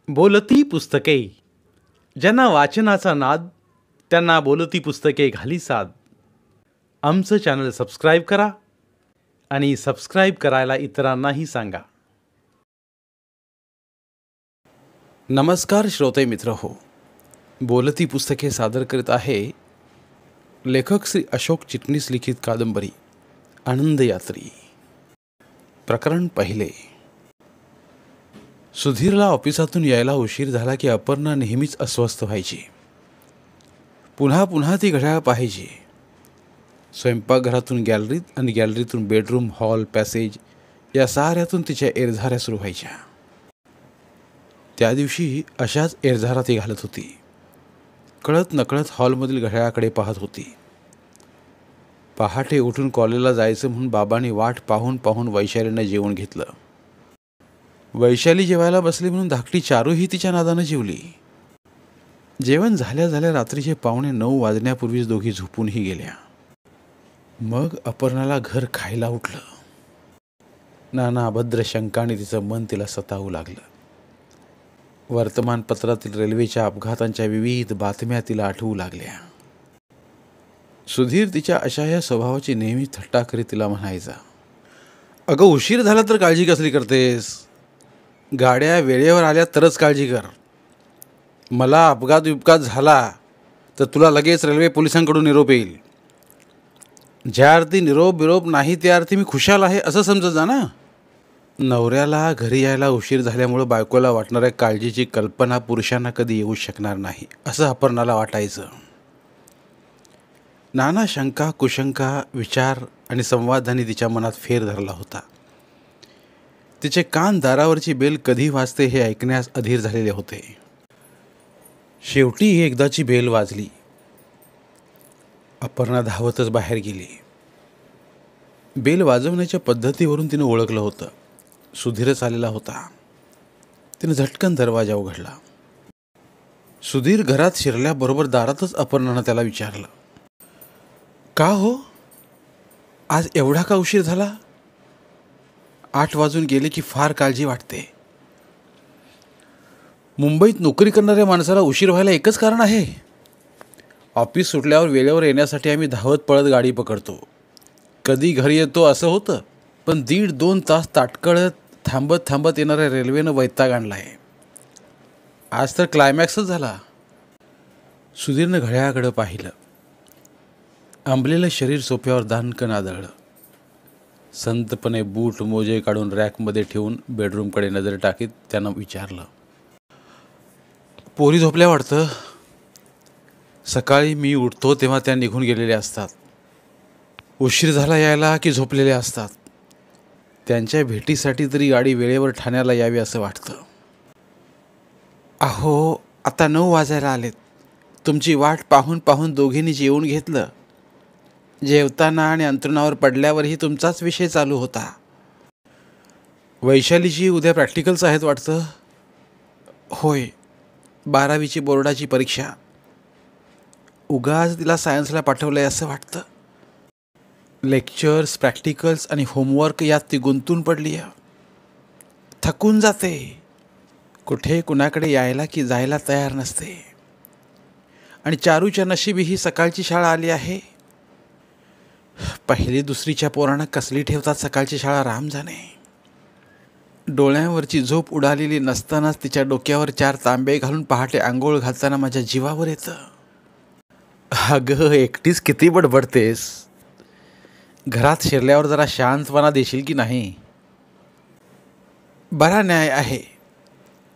बोलती पुस्तके. ज्यांना वाचनाचा नाद त्यांना बोलती पुस्तके घाली साद. आमचं चॅनल सबस्क्राईब करा आणि सबस्क्राईब करायला इतरांनाही सांगा. नमस्कार श्रोते मित्र हो, बोलती पुस्तके सादर करीत आहे लेखक श्री अशोक चिटणीस लिखित कादंबरी आनंदयात्री. प्रकरण पहिले. सुधीरला ऑफिसातून यायला उशीर झाला की अपर्णा नेहमीच अस्वस्थ व्हायची. पुन्हा पुन्हा ती घड्याळ पाहायची. स्वयंपाकघरातून गॅलरीत आणि गॅलरीतून बेडरूम, हॉल, पॅसेज या साऱ्यातून तिच्या एरझाऱ्या सुरू व्हायच्या. त्या दिवशी अशाच एरझारा ती घालत होती. कळत नकळत हॉलमधील घड्याळाकडे पाहत होती. पहाटे उठून कॉलेजला जायचं म्हणून बाबांनी वाट पाहून पाहून वैशालीनं जेवण घेतलं. वैशाली जेवायला बसली म्हणून धाकटी चारूही तिच्या नादानं जेवली. जेवण झाल्या झाल्या रात्रीचे 8:45 वाजण्यापूर्वीच दोघी झोपूनही गेल्या. मग अपर्णाला घर खायला उठलं. नाना अभद्र शंकाने तिचं मन तिला सतावू लागलं. वर्तमानपत्रातील रेल्वेच्या अपघातांच्या विविध बातम्या तिला आठवू लागल्या. सुधीर तिच्या अशा स्वभावाची नेहमी थट्टा करीत तिला म्हणायचा, अगं उशीर झाला तर काळजी कसली करतेस? गाड्या वेळेवर आल्या तरच काळजी कर. मला अपघात झाला तर तुला लगेच रेल्वे पोलिसांकडून निरोप येईल. ज्या अर्थी निरोप नाही त्या अर्थी मी खुशाल आहे असं समजत जा ना. नवऱ्याला घरी यायला उशीर झाल्यामुळं बायकोला वाटणाऱ्या काळजीची कल्पना पुरुषांना कधी येऊ शकणार नाही असं अपर्णाला वाटायचं. नाना शंका, कुशंका, विचार आणि संवादांनी तिच्या मनात फेर धरला होता. तिचे कान दारावरची बेल कधी वाजते हे ऐकण्यास अधीर झालेले होते. शेवटी एकदाची बेल वाजली. अपर्णा धावतच बाहेर गेली. बेल वाजवण्याच्या पद्धतीवरून तिनं ओळखलं होतं. सुधीरच आलेला होता. तिनं झटकन दरवाजा उघडला. सुधीर घरात शिरल्याबरोबर दारातच अपर्णानं त्याला विचारलं, का हो, आज एवढा का उशीर झाला? 8 वाजून गेले की फार काळजी वाटते. मुंबईत नोकरी करणाऱ्या माणसाला उशीर व्हायला एकच कारण आहे. ऑफिस सुटल्यावर वेळेवर येण्यासाठी आम्ही धावत पळत गाडी पकडतो. कधी घरी येतो असं होतं, पण 1.5-2 तास ताटकळत थांबत थांबत येणाऱ्या रेल्वेनं वैताग आणला आहे. आज तर क्लायमॅक्सच झाला. सुधीरनं घड्याळाकडं पाहिलं. आंबलेलं शरीर सोफ्यावर दानकन आदळलं. संतपणे बूट मोजे काढून रॅकमध्ये ठेवून बेडरूमकडे नजर टाकीत त्यानं विचारलं, पोरी झोपल्या वाटतं? सकाळी मी उठतो तेव्हा त्या निघून गेलेल्या असतात. उशीर झाला यायला की झोपलेल्या असतात. त्यांच्या भेटीसाठी तरी गाडी वेळेवर ठाण्याला यावी असं वाटतं. अहो, आता 9 वाजायला आलेत. तुमची वाट पाहून पाहून दोघींनी जेवून घेतलं. जेवताना आणि अंथरुणावर पडल्यावरही तुमचाच विषय चालू होता. वैशालीची उद्या प्रॅक्टिकल्स आहेत वाटतं? होय, 12वीची बोर्डाची परीक्षा. उगाच तिला सायन्सला पाठवलंय असं वाटतं. लेक्चर्स, प्रॅक्टिकल्स आणि होमवर्क यात ती गुंतून पडली आहे. थकून जाते. कुठे कुणाकडे यायला की जायला तयार नसते. आणि चारूच्या नशिबी ही सकाळची शाळा आली आहे. 1ली 2रीच्या पोरांना कसली ठेवतात सकाळची शाळा राम जाणे. डोळ्यांवरची झोप उडालेली नसतानाच तिच्या डोक्यावर 4 तांबे घालून पहाटे आंघोळ घालताना माझ्या जीवावर येतं. अगं, एकटीच किती बडबडतेस? घरात शिरल्यावर जरा शांतपणा देशील की नाही? बरा न्याय आहे.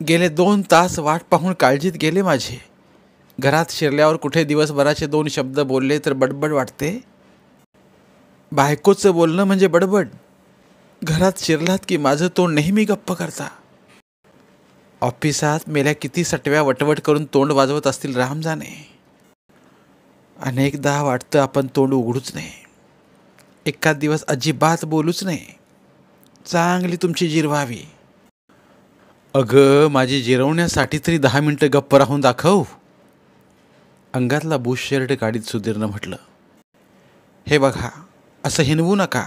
गेले 2 तास वाट पाहून काळजीत गेले माझे. घरात शिरल्यावर कुठे दिवसभराचे 2 शब्द बोलले तर बडबड वाटते. बायकोचं बोलणं म्हणजे बडबड. घरात शिरलात की माझं तोंड नेहमी गप्प करता. ऑफिसात मेल्या किती सटव्या वटवट करून तोंड वाजवत असतील राम जाणे. अनेकदा वाटतं आपण तोंड उघडूच नये. एखाद दिवस अजिबात बोलूच नये. चांगली तुमची जिरवावी. अगं, माझी जिरवण्यासाठी तरी 10 मिनटं गप्प राहून दाखव. अंगातला बुश शर्ट काढीत सुधीरनं म्हटलं, हे बघा, असं हिनवू नका.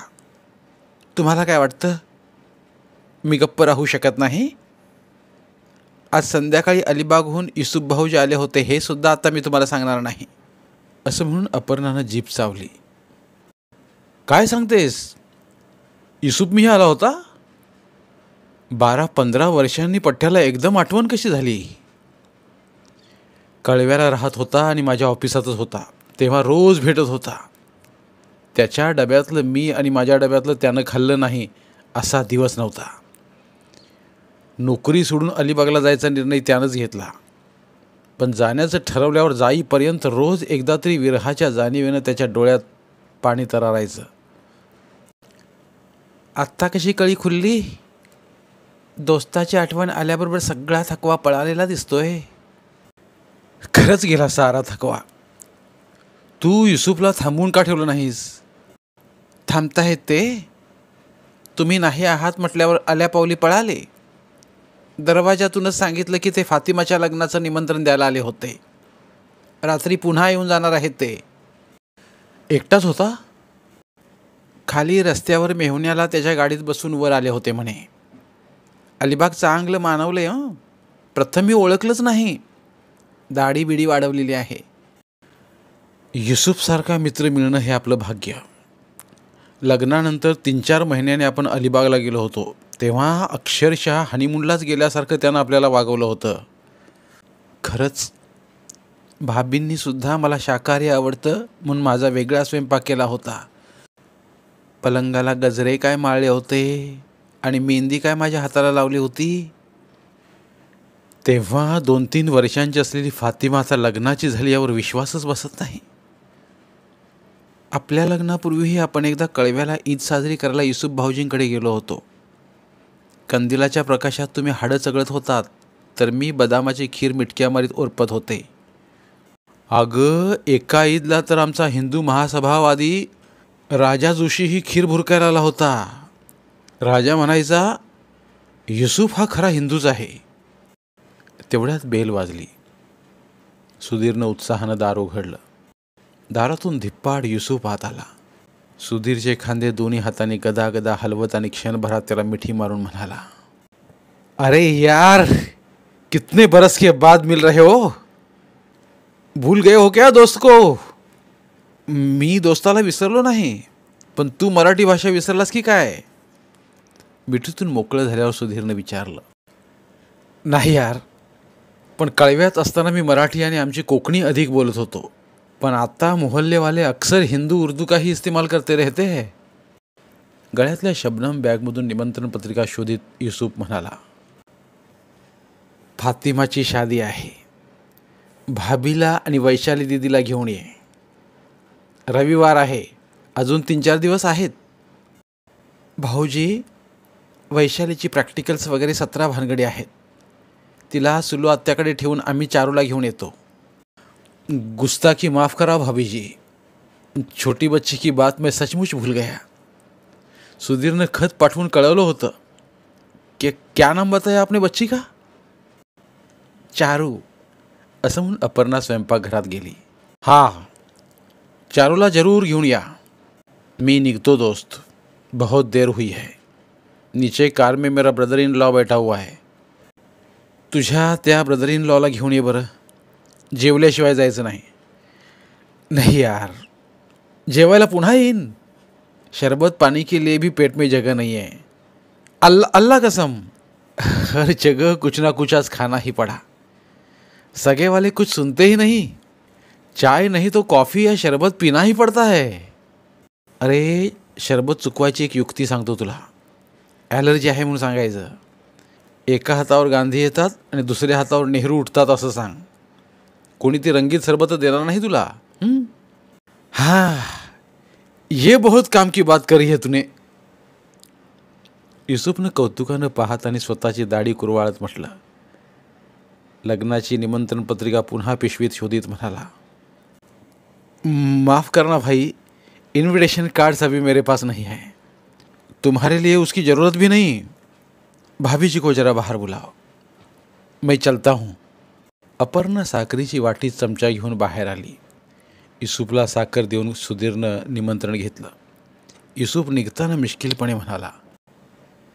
तुम्हाला काय वाटतं, मी गप्प राहू शकत नाही? आज संध्याकाळी अलिबागहून युसुफ भाऊजी आले होते हे सुद्धा आता मी तुम्हाला सांगणार नाही. असं म्हणून अपर्णानं जीभ चावली. काय सांगतेस? युसुफ मी आला होता? 12-15 वर्षांनी पठ्ठ्याला एकदम आठवण कशी झाली? कळव्याला राहत होता आणि माझ्या ऑफिसातच होता, तेव्हा रोज भेटत होता. त्याच्या डब्यातलं मी आणि माझ्या डब्यातलं त्यानं खाल्लं नाही असा दिवस नव्हता. नोकरी सोडून अलिबागला जायचा निर्णय त्यानंच घेतला, पण जाण्याचं ठरवल्यावर जाईपर्यंत रोज एकदा तरी विरहाच्या जाणीवेनं त्याच्या डोळ्यात पाणी तरारायचं. आत्ता कशी कळी खुलली? दोस्ताची आठवण आल्याबरोबर सगळा थकवा पळालेला दिसतोय. खरंच गेला सारा थकवा. तू युसुफला थांबवून का ठेवलं नाहीस? थांबताहेत ते? तुम्ही नाही आहात म्हटल्यावर आल्या पावली पळाले. दरवाजातूनच सांगितलं की ते फातिमाच्या लग्नाचं निमंत्रण द्यायला आले होते. रात्री पुन्हा येऊन जाणार आहेत ते. एकटाच होता? खाली रस्त्यावर मेहुण्याला त्याच्या गाडीत बसून वर आले होते म्हणे. अलिबाग चांगलं मानवलंय. प्रथम मी ओळखलंच नाही. दाढी बिडी वाढवलेली आहे. युसुफसारखा मित्र मिळणं हे आपलं भाग्य. लग्नानंतर 3-4 महिन्याने आपण अलिबागला गेलो होतो, तेव्हा अक्षरशः हनीमूनलाच गेल्यासारखं त्यानं आपल्याला वागवलं होतं. खरंच भाभींनी सुद्धा मला शाकाहारी आवडतं म्हणून माझा वेगळा स्वयंपाक केला होता. पलंगाला गजरे काय माळले होते आणि मेहंदी काय माझ्या हाताला लावली होती. तेव्हा 2-3 वर्षांची असलेली फातिमा आता लग्नाची झाली यावर विश्वासच बसत नाही. आपल्या लग्नापूर्वीही आपण एकदा कळव्याला ईद साजरी करायला युसुफ भाऊजींकडे गेलो होतो. कंदिलाच्या प्रकाशात तुम्ही हाडं चगळत होतात, तर मी बदामाची खीर मिटक्या मारीत ओरपत होते. अगं, एका ईदला तर आमचा हिंदू महासभावादी राजा जोशी ही खीर भुरकायला आला होता. राजा म्हणायचा, युसुफ हा खरा हिंदूच आहे. तेवढ्यात बेल वाजली. सुधीरनं उत्साहानं दार उघडलं. दारातून धिप्पाड युसुफ आत आला. सुधीरचे खांदे दोन्ही हाताने गदागदा हलवत आणि क्षणभरात त्याला मिठी मारून म्हणाला, अरे यार, कितने बरस के बाद मिल रहे हो. भूल गए हो क्या दोस्त को? मी दोस्ताला विसरलो नाही, पण तू मराठी भाषा विसरलास की काय? मिठीतून मोकळं झाल्यावर सुधीरनं विचारलं. नाही यार, पण कळव्यात असताना मी मराठी आणि आमची कोकणी अधिक बोलत होतो, पण आता मोहल्ले वाले अक्सर हिंदू उर्दू का ही इस्तेमाल करते रहते हैं. गळ्यातल्या शबनम बॅगमधून निमंत्रण पत्रिका शोधित युसुफ म्हणाला, फातिमाची शादी आहे. भाभीला आणि वैशाली दीदीला घेऊन ये. रविवार आहे, अजून 3-4 दिवस आहेत. भाऊजी, वैशालीची प्रॅक्टिकल्स वगैरे 17 भानगडी आहेत. तिला सुलू आत्याकडे ठेवून आम्ही चारूला घेऊन येतो. गुस्ताखी माफ़ करा भाभी जी, छोटी बच्ची की बात मैं सचमुच भूल गया. सुधीरनं खत पाठवून कळवलं होतं की क्या नाम बताया आपने बच्ची का? चारू. असं म्हणून अपर्णा स्वयंपाकघरात गेली. हां, चारूला जरूर घेऊन या. मी निघतो दोस्त, बहुत देर हुई है. नीचे कार में मेरा ब्रदर इन लॉ बैठा हुआ है. तुझ्या त्या ब्रदर इन लॉला घेऊन ये बरं. जेवल्याशिवाय जायचं नाही. नहीं यार, जेवायला पुन्हा येईन. शरबत पानी के लिए भी पेट में जगह नहीं है. अल्लाह कसम, हर जगह कुछ ना कुछ आज खाना ही पड़ा. सगे वाले कुछ सुनते ही नहीं. चाय नहीं तो कॉफ़ी या शरबत पीना ही पड़ता है. अरे, शरबत चुकवायची एक युक्ती सांगतो तुला. ॲलर्जी आहे म्हणून सांगायचं. एका हातावर गांधी येतात आणि दुसऱ्या हातावर नेहरू उठतात असं सांग. कोणी ती रंगीत सरबत देणार नाही तुला. हाँ, ये बहुत काम की बात करी है तूने. युसुफनं कौतुकानं पाहत आणि स्वतःची दाढी कुरवाळत म्हटलं. लग्नाची निमंत्रण पत्रिका पुन्हा पिशवीत शोधित म्हणाला, माफ़ करना भाई, इनविटेशन कार्ड्स अभी मेरे पास नहीं है. तुम्हारे लिए उसकी ज़रूरत भी नहीं. भाभी जी को जरा बाहर बुलाओ, मैं चलता हूँ. अपर्णा साखरेची वाटी चमचा घेऊन बाहेर आली. युसुफला साखर देऊन सुधीरनं निमंत्रण घेतलं. युसुफ निघताना मिश्किलपणे म्हणाला,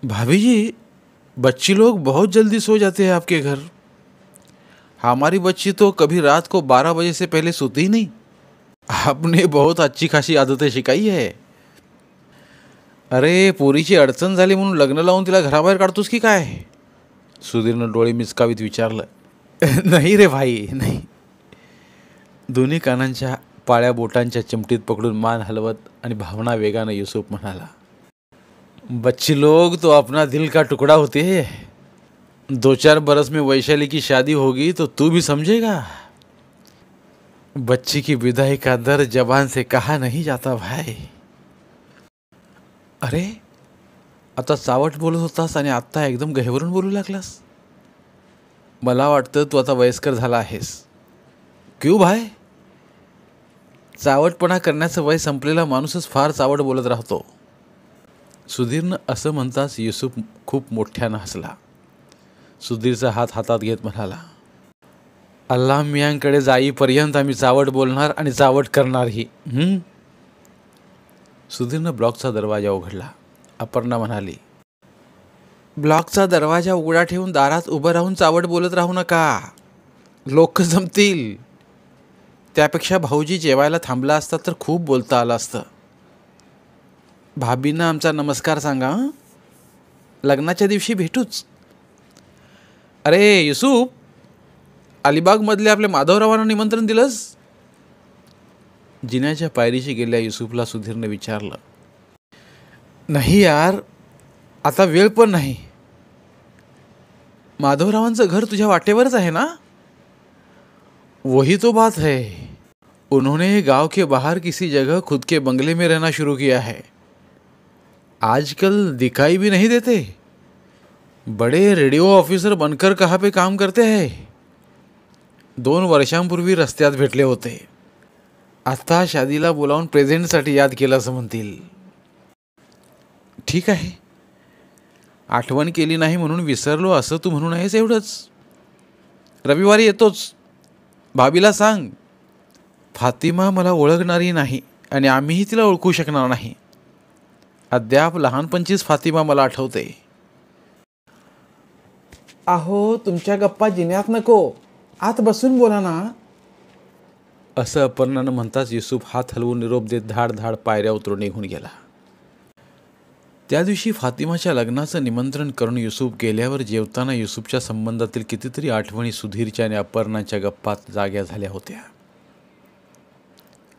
भाभी जी, बच्ची लोग बहुत जल्दी सो जाते हैं आपके घर. हमारी बच्ची तो कभी रात को 12 बजे से पहले सोती ही नहीं। आपने बहुत अच्छी खासी आदतें शिकाई है। अरे पोरीची अडचण झाली म्हणून लग्न लावून तिला घराबाहेर काढतोस की काय? सुधीरनं डोळे मिचकावीत विचारलं. नाही रे भाई, नाही. दोन्ही कानांच्या पाळ्या बोटांच्या चिमटीत पकडून मान हलवत आणि भावना वेगानं युसुफ म्हणाला, बच्ची लोग तो अपना दिल का टुकड़ा होते हैं. 2-4 बरस में वैशाली की शादी होगी तो तू भी समझेगा. बच्ची की विदाई का दर्द जबान से कहा नहीं जाता भाई. अरे, आता चावट बोलत होतास आणि आत्ता एकदम गहिवरून बोलू लागलास. मला वाटतं तू आता वयस्कर झाला आहेस. क्यों भाई? चावटपणा करण्याचं वय संपलेला माणूसच फार चावट बोलत राहतो. सुधीरनं असं म्हणताच युसुफ खूप मोठ्यानं हसला. सुधीरचा हात हातात घेत म्हणाला, अल्लाह मियांकडे जाईपर्यंत आम्ही चावट बोलणार आणि चावट करणारही. सुधीरनं ब्लॉकचा दरवाजा उघडला. अपर्णा म्हणाली, ब्लॉकचा दरवाजा उघडा ठेवून दारात उभं राहून चावट बोलत राहू नका. लोक जमतील. त्यापेक्षा भाऊजी जेवायला थांबला असता तर खूप बोलता आलं असतं. भाभींना आमचा नमस्कार सांगा. लग्नाच्या दिवशी भेटूच. अरे युसुफ, अलिबागमधल्या आपल्या माधवरावांना निमंत्रण दिलंस? जिन्याच्या पायरीशी गेल्या युसुफला सुधीरने विचारलं. नाही यार, आता वेळ पण नाही. माधवरावांचं घर तुझ्या वाटेवरच आहे ना? वही तो बात है. उन्होंने गांव के बाहर किसी जगह खुद के बंगले में रहना शुरू किया है. आजकल दिखाई भी नहीं देते. बड़े रेडियो ऑफिसर बनकर कहाँ पे काम करते हैं. 2 वर्षांपूर्वी रस्त्यात भेटले होते. आता शादीला बोलावून प्रेझेंटसाठी याद केलं असं म्हणतील. ठीक आहे, आठवण केली नाही म्हणून विसरलो असं तू म्हणू नयेस एवढंच. रविवारी येतोच. भाभीला सांग, फातिमा मला ओळखणारी नाही आणि आम्हीही तिला ओळखू शकणार नाही. अद्याप लहानपणचीच फातिमा मला आठवते. अहो, तुमच्या गप्पा जिन्यात नको, आत बसून बोला ना. असं अपर्णानं म्हणताच युसुफ हात हलवून निरोप देत धाड धाड पायऱ्या उतरून निघून गेला. त्या दिवशी फातिमाच्या लग्नाचं निमंत्रण करून युसुफ गेल्यावर जेवताना युसुफच्या संबंधातील कितीतरी आठवणी सुधीरच्या आणि अपर्णाच्या गप्पात जाग्या झाल्या होत्या.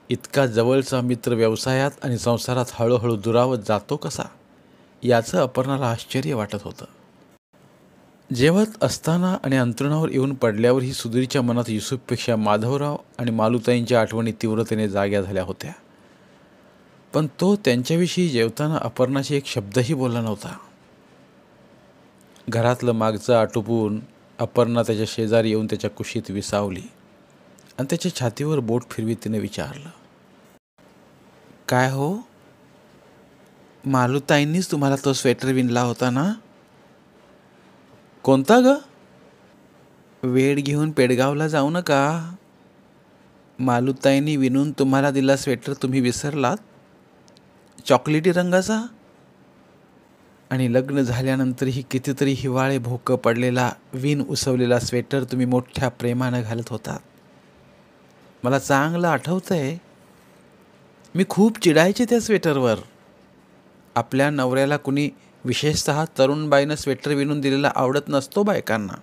इतका जवळचा मित्र व्यवसायात आणि संसारात हळूहळू दुरावत जातो कसा, याचं अपर्णाला आश्चर्य वाटत होतं. जेवत असताना आणि अंतरुणावर येऊन पडल्यावरही सुधीरच्या मनात युसुफपेक्षा माधवराव आणि मालुताईंच्या आठवणी तीव्रतेने जाग्या झाल्या होत्या. पण तो त्यांच्याविषयी जेवताना अपर्णाशी एक शब्दही बोलला नव्हता. घरातलं मागचं आटोपून अपर्णा त्याच्या शेजारी येऊन त्याच्या कुशीत विसावली आणि त्याच्या छातीवर बोट फिरवीत तिने विचारलं, काय हो, मालुताईंनीच तुम्हाला तो स्वेटर विणला होता ना? कोणता ग? वेळ घेऊन पेडगावला जाऊ नका. मालुताईंनी विणून तुम्हाला दिला स्वेटर तुम्ही विसरलात? चॉकलेटी रंगाचा आणि लग्न झाल्यानंतरही कितीतरी हिवाळे भोकं पडलेला विण उसवलेला स्वेटर तुम्ही मोठ्या प्रेमानं घालत होतात. मला चांगलं आठवतंय. मी खूप चिडायचे त्या स्वेटरवर. आपल्या नवऱ्याला कुणी, विशेषतः तरुण बाईनं स्वेटर विणून दिलेला आवडत नसतो बायकांना.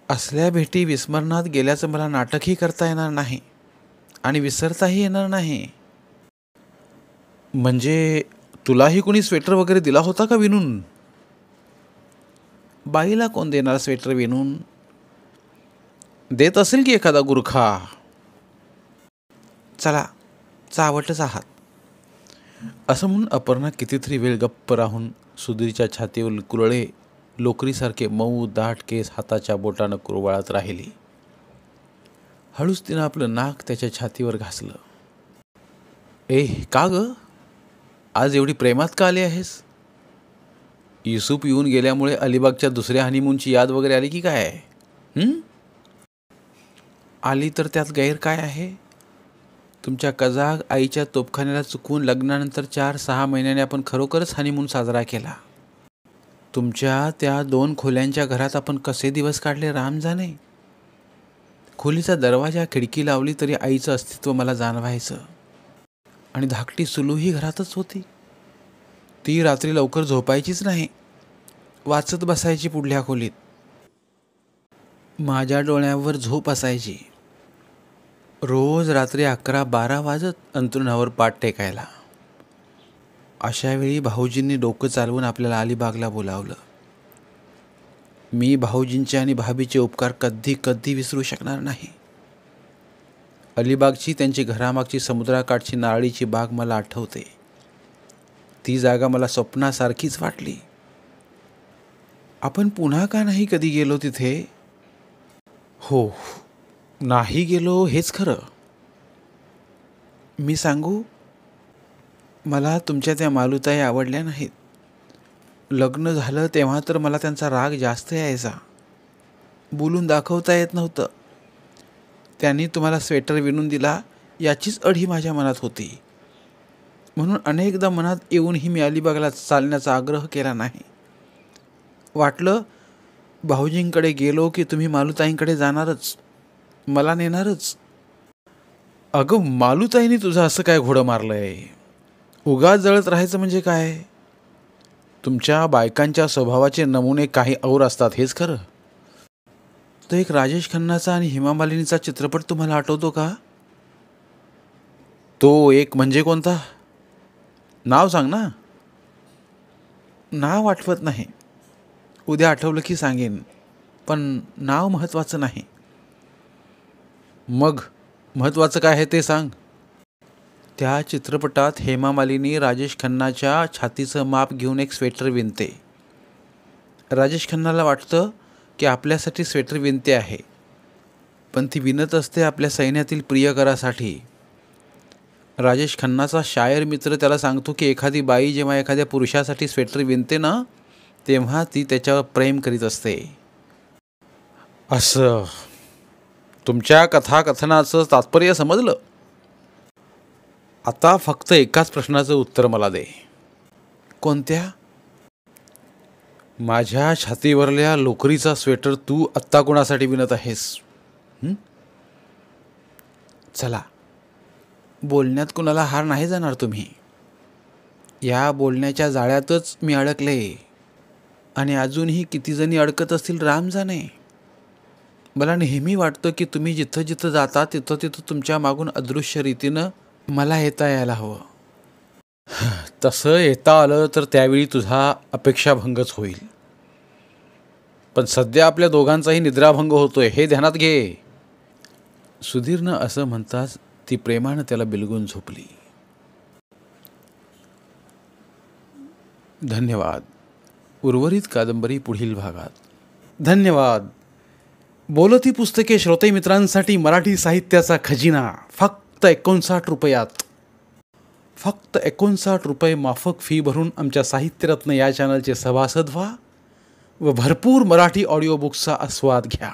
असल्या भेटी विस्मरणात गेल्याचं मला नाटकही करता येणार नाही आणि विसरताही येणार नाही. म्हणजे तुलाही कुणी स्वेटर वगैरे दिला होता का विणून? बाईला कोण देणार स्वेटर विणून? देत असेल की एखादा गुरखा. चला, चावटच आहात. असं म्हणून अपर्णा कितीतरी वेळ गप्प राहून सुधीरच्या छातीवर कुरळे लोकरीसारखे मऊ दाट केस हाताच्या बोटानं कुरवाळत राहिली. हळूच तिनं आपलं नाक त्याच्या छातीवर घासलं. ए का ग, आज एवढी प्रेमात का आली आहेस? युसुफ येऊन गेल्यामुळे अलिबागच्या दुसऱ्या हनीमूनची याद वगैरे आली की काय? आली तर त्यात गैर काय आहे? तुमच्या कजाग आईच्या तोपखान्याला चुकवून लग्नानंतर 4-6 महिन्याने आपण खरोखरच हनीमून साजरा केला. तुमच्या त्या 2 खोल्यांच्या घरात आपण कसे दिवस काढले राम जाणे. खोलीचा दरवाजा खिडकी लावली तरी आईचं अस्तित्व मला जाणवायचं. आणि धाकटी सुलूही घरातच होती. ती रात्री लवकर झोपायचीच नाही, वाचत बसायची पुढल्या खोलीत. माझ्या डोळ्यावर झोप असायची. रोज रात्री 11-12 वाजत अंथरुणावर पाठ टेकायला. अशावेळी भाऊजींनी डोकं चालवून आपल्याला अलिबागला बोलावलं. मी भाऊजींचे आणि भाभीचे उपकार कधी कधी विसरू शकणार नाही. अलिबागची त्यांची घरामागची समुद्राकाठची नारळीची बाग मला आठवते. ती जागा मला स्वप्नासारखीच वाटली. आपण पुन्हा का नाही कधी गेलो तिथे? हो, नाही गेलो हेच खरं. मी सांगू, मला तुमच्या त्या मालुताई आवडल्या नाहीत. लग्न झालं तेव्हा तर मला त्यांचा राग जास्त यायचा. बोलून दाखवता येत नव्हतं. त्यांनी तुम्हाला स्वेटर विणून दिला याचीच अढी माझ्या मनात होती. म्हणून अनेकदा मनात येऊनही मी अलिबागला चालण्याचा आग्रह केला नाही. वाटलं भाऊजींकडे गेलो की तुम्ही मालुताईंकडे जाणारच, मला नेणारच. अगं, मालुताईंनी तुझं असं काय घोडं मारलंय? उगाच जळत राहायचं म्हणजे काय? तुमच्या बायकांच्या स्वभावाचे नमुने काही और असतात हेच खरं. तो एक राजेश खन्नाचा आणि हेमा मालिनीचा चित्रपट तुम्हाला आठवतो का? तो एक म्हणजे कोणता? नाव सांग ना. नाव आठवत नाही. उद्या आठवलं की सांगेन, पण नाव महत्त्वाचं नाही. मग महत्त्वाचं काय आहे ते सांग. त्या चित्रपटात हेमा मालिनी राजेश खन्नाच्या छातीचं माप घेऊन एक स्वेटर विणते. राजेश खन्नाला वाटतं की आपल्यासाठी स्वेटर विणते आहे, पण ती विणत असते आपल्या सैन्यातील प्रियकरासाठी. राजेश खन्नाचा शायर मित्र त्याला सांगतो की एखादी बाई जेव्हा एखाद्या पुरुषासाठी स्वेटर विणते ना, तेव्हा ती त्याच्यावर प्रेम करीत असते. असं तुमच्या कथाकथनाचं तात्पर्य समजलं. आता फक्त एकाच प्रश्नाचं उत्तर मला दे. कोणत्या? माझ्या छातीवरल्या लोकरीचा स्वेटर तू आत्ता कोणासाठी विणत आहेस? चला, बोलण्यात कुणाला हार नाही जाणार तुम्ही. या बोलण्याच्या जाळ्यातच मी अडकले आणि अजूनही किती जणी अडकत असतील राम जाणे. मला नेहमी वाटतं की तुम्ही जिथं जिथं जाता तिथं तिथं तुमच्या मागून अदृश्य रीतीनं मला येता यायला हवं. तसं येता आलं तर त्यावेळी तुझा अपेक्षाभंगच होईल. पण सध्या आपल्या दोघांचाही निद्राभंग होतोय हे ध्यानात घे. सुधीरनं असं म्हणताच ती प्रेमानं त्याला बिलगून झोपली. धन्यवाद. उर्वरित कादंबरी पुढील भागात. धन्यवाद. बोलती पुस्तके श्रोते मित्रांसाठी मराठी साहित्याचा खजिना फक्त 59 रुपयात. फक्त 59 रुपये माफक फी भरून आमच्या साहित्यरत्न या चॅनलचे सभासद व्हा व भरपूर मराठी ऑडिओ बुक्सचा आस्वाद घ्या.